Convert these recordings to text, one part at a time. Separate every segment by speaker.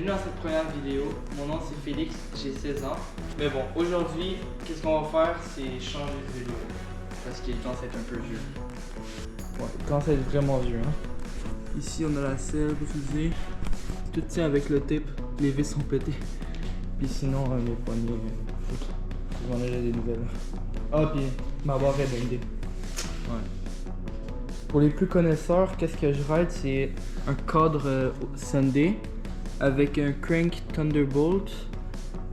Speaker 1: Bienvenue dans cette première vidéo, mon nom c'est Félix, j'ai 16 ans. Mais bon, aujourd'hui, qu'est-ce qu'on va faire, c'est changer de vélo. Parce qu'il commence à être un peu vieux. Ouais, il commence à être vraiment vieux. Hein? Ici on a la selle pour utiliser. Tout tient avec le tape, les vis sont pétées. Puis sinon, mes poignées, j'en ai des nouvelles. Ah, puis ma barre est blindée. Ouais. Pour les plus connaisseurs, qu'est-ce que je ride, c'est un cadre Sunday avec un crank Thunderbolt,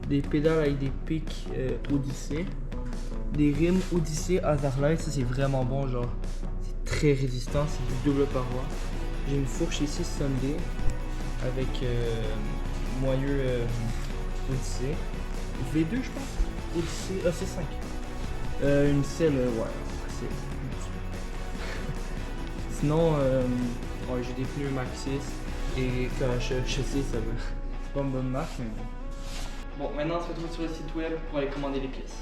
Speaker 1: des pédales avec des pics Odyssey, des rimes Odyssey Hazardlight, ça c'est vraiment bon, genre c'est très résistant, c'est du double paroi. J'ai une fourche ici Sunday avec moyeu Odyssey, V2 je pense, Odyssey, C5. Une selle, ouais, c'est sinon, ouais, j'ai des pneus Maxxis et quand je sais, ça va. C'est pas une bonne marque, mais bon, maintenant on se retrouve sur le site web pour aller commander les pièces.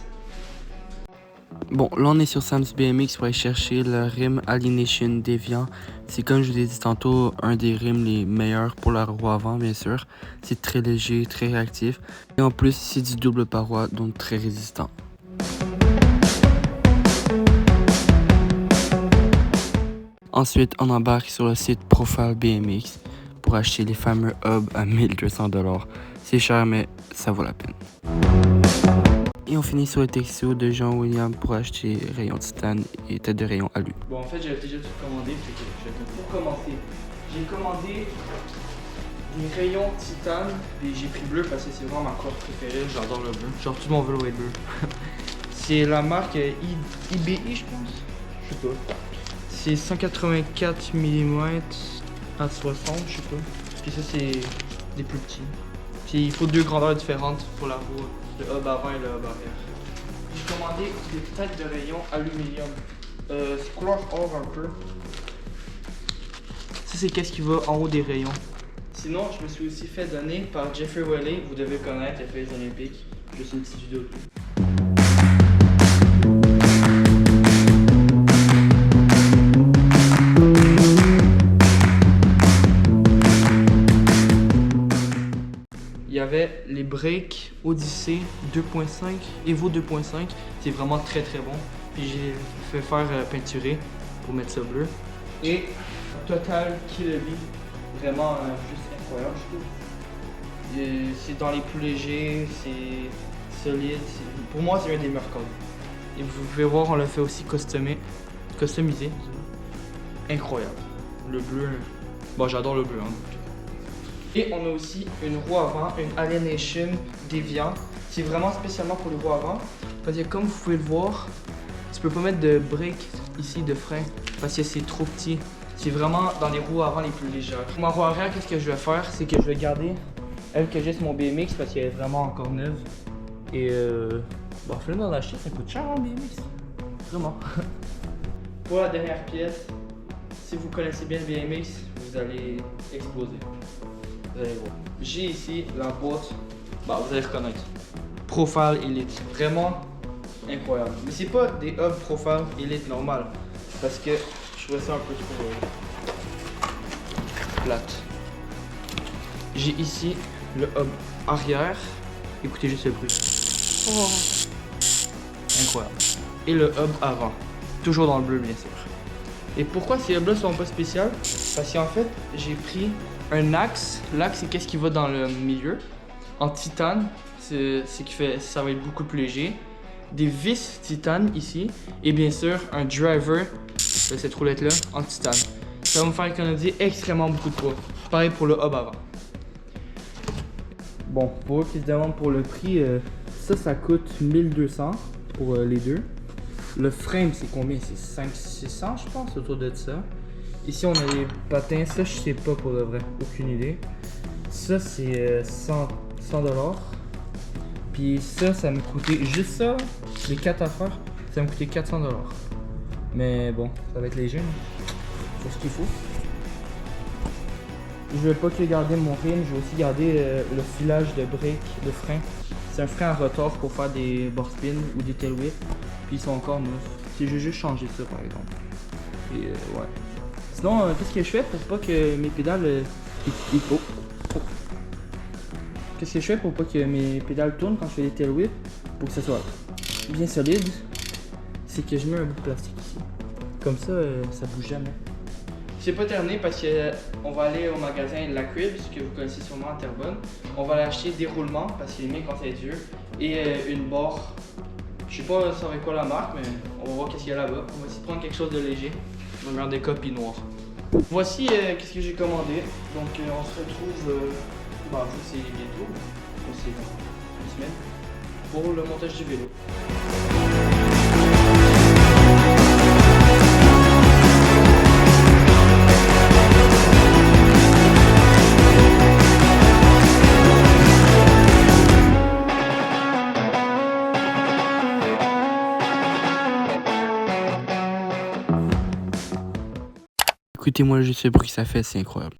Speaker 2: Bon, là on est sur Sam's BMX pour aller chercher le rim Alienation Deviant. C'est comme je vous ai dit tantôt, un des rims les meilleurs pour la roue avant, bien sûr. C'est très léger, très réactif. Et en plus, c'est du double paroi, donc très résistant. Ensuite, on embarque sur le site Profile BMX pour acheter les fameux hubs à 1200 $. C'est cher, mais ça vaut la peine. Et on finit sur le Texio de Jean-William pour acheter rayon titane et tête de rayon alu.
Speaker 1: Bon, en fait, j'avais déjà tout commandé, fait que je vais pour commencer. J'ai commandé des rayons titane et j'ai pris bleu parce que c'est vraiment ma couleur préférée. J'adore le bleu. Genre, tout mon vélo est bleu. C'est la marque IBI, je pense. Je sais pas. C'est 184 mm à 60, je sais pas. Puis ça, c'est des plus petits. Puis il faut deux grandeurs différentes pour la roue, le hub avant et le hub arrière. J'ai commandé des têtes de rayon aluminium. C'est couleur or un peu. Ça, c'est qu'est-ce qui va en haut des rayons. Sinon, je me suis aussi fait donner par Jeffrey Whaley. Vous devez connaître, il a fait les Olympiques. Juste une petite vidéo dessus. Il y avait les breaks Odyssey 2.5, Evo 2.5, c'est vraiment très très bon. Puis j'ai fait faire peinturer pour mettre ça bleu. Et Total Killer Bee, vraiment juste incroyable je trouve. C'est dans les plus légers, c'est solide, pour moi c'est un des meilleurs codes. Et vous pouvez voir, on l'a fait aussi customisé. Incroyable. Le bleu, bon j'adore le bleu. Hein. Et on a aussi une roue avant, une Alienation Deviant. C'est vraiment spécialement pour les roues avant. Parce que comme vous pouvez le voir, tu peux pas mettre de break ici, de frein, parce que c'est trop petit. C'est vraiment dans les roues avant les plus légères. Pour ma roue arrière, qu'est-ce que je vais faire? C'est que je vais garder elle que j'ai sur mon BMX parce qu'elle est vraiment encore neuve. Et bon, finalement d'en acheter, ça coûte cher en BMX. Vraiment. Pour la dernière pièce, si vous connaissez bien le BMX, vous allez exploser. Vous allez voir. J'ai ici la boîte, bah, vous allez reconnaître. Profile Elite, vraiment incroyable. Mais c'est pas des hubs Profile Elite normal, parce que je trouvais ça un peu trop plate. J'ai ici le hub arrière, écoutez juste le bruit. Oh. Incroyable. Et le hub avant, toujours dans le bleu bien sûr. Et pourquoi ces hubs là sont pas spéciaux? Parce qu'en fait j'ai pris un axe, l'axe c'est qu'est-ce qui va dans le milieu, en titane, c'est qui fait, ça va être beaucoup plus léger, des vis titane ici, et bien sûr un driver de cette roulette là en titane. Ça va me faire économiser extrêmement beaucoup de poids. Pareil pour le hub avant. Bon, pour eux qui se demandent pour le prix, ça coûte 1200 pour les deux. Le frame c'est combien? C'est 500-600 je pense, autour de ça. Ici on a les patins, ça je sais pas pour de vrai, aucune idée. Ça c'est 100 $. Puis ça m'a coûté, juste ça, les 4 affaires, ça m'a coûté 400 $. Mais bon, ça va être léger, c'est ce qu'il faut. Je vais pas que garder mon rim, je vais aussi garder le filage de break, de frein. C'est un frein à rotor pour faire des board spin ou des tail whip. Puis ils sont encore neufs. Si je vais juste changer ça par exemple. Et ouais. Sinon, qu'est-ce que je fais pour pas que mes pédales qu'est-ce que je fais pour pas que mes pédales tournent quand je fais des tail whips, pour que ça soit bien solide, c'est que je mets un bout de plastique ici. Comme ça, ça bouge jamais. C'est pas terminé parce qu'on va aller au magasin La Cribs, que vous connaissez sûrement à Terrebonne. On va aller acheter des roulements parce qu'il est mis quand c'est dur et une barre. Je sais pas ça va être quoi la marque, mais on va voir qu'est-ce qu'il y a là-bas. On va essayer de prendre quelque chose de léger. On va garder copies noires. Voici qu'est-ce que j'ai commandé. Donc on se retrouve, c'est bientôt, c'est une semaine, pour le montage du vélo.
Speaker 2: Écoutez-moi juste le bruit que ça fait, c'est incroyable.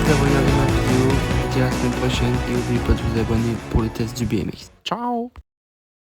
Speaker 2: D'avoir regardé ma vidéo, je vous dis à la semaine prochaine et n'oubliez pas de vous abonner pour le test du BMX. Ciao!